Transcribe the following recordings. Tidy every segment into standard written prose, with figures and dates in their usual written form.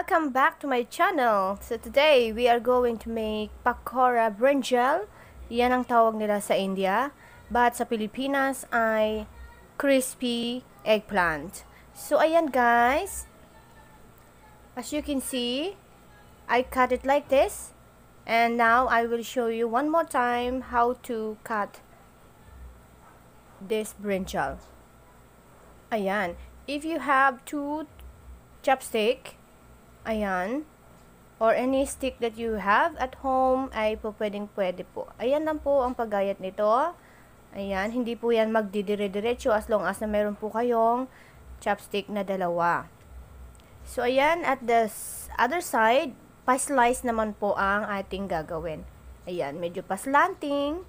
Welcome back to my channel. So today we are going to make pakora brinjal. Yan ang tawag nila sa India, but sa Pilipinas ay crispy eggplant. So ayan guys, as you can see, I cut it like this, and now I will show you one more time how to cut this brinjal. Ayan, if you have two chopstick, ayan, or any stick that you have at home, ay pwede po. Ayan lang po ang paggayat nito. Ayan, hindi po yan magdidire-diretso as long as na meron po kayong chopstick na dalawa. So ayan, at the other side, pa-slice naman po ang ating gagawin. Ayan, medyo paslanting.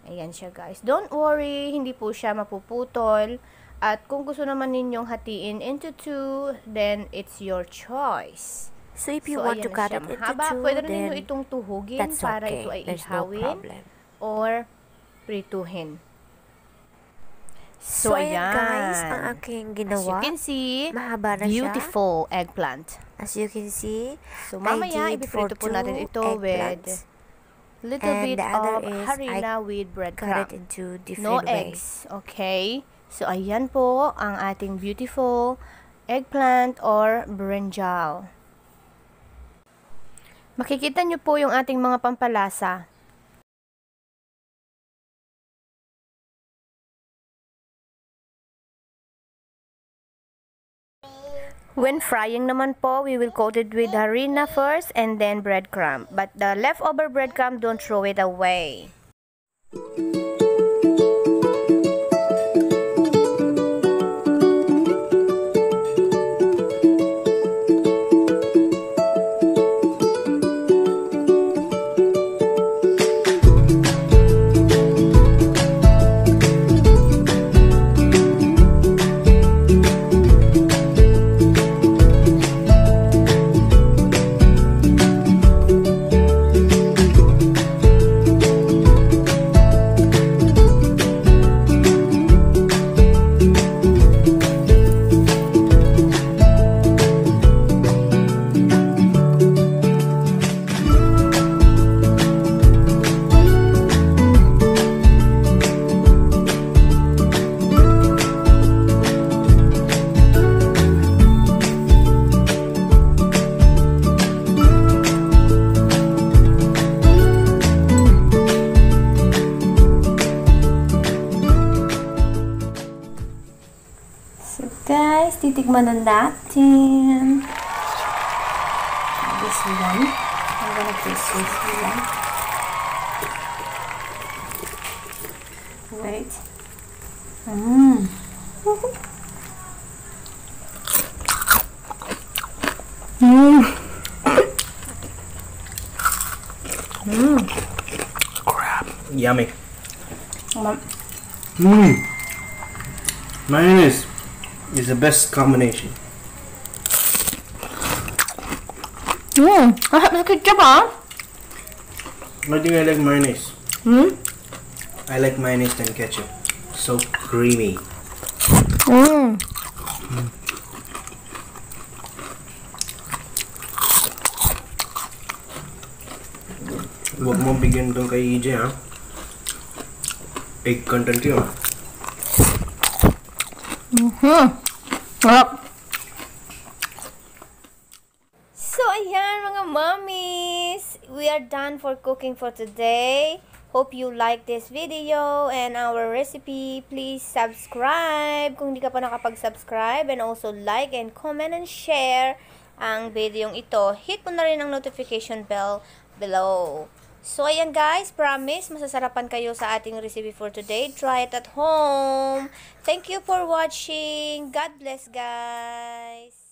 Ayan siya guys. Don't worry, hindi po siya mapuputol. At kung gusto naman ninyong hatiin into two, then it's your choice. So if you want to cut it into two, pwede rin ninyo itong tuhugin that's para okay. ito ay There's ihawin no problem. or prituhin. So ayan guys, ang aking ginawa. As you can see, mahaba na beautiful siya. Eggplant. As you can see, so mamaya ipiprito po natin ito with little bit of harina with breadcrumb. Cut it into No different eggs. Okay. So ayan po ang ating beautiful eggplant or brinjal. Makikita nyo po yung ating mga pampalasa. When frying naman po, we will coat it with harina first and then breadcrumb. But the leftover breadcrumb, don't throw it away. Guys, titikman na natin. This one. I'm gonna taste this one. Wait. Crap. Yummy. Mayonnaise is the best combination. Ketchup, ah? I think I like mayonnaise. I like mayonnaise than ketchup. So creamy. Huwag mo bigyan doon kay EJ, ha? Egg content yun. So ayan mga mommies, we are done for cooking for today. Hope you like this video and our recipe. Please subscribe kung di ka pa nakapag-subscribe, and also like and comment and share ang video ito. Hit mo na rin ang notification bell below. So ayan guys, promise masasarapan kayo sa ating recipe for today. Try it at home. Thank you for watching. God bless guys.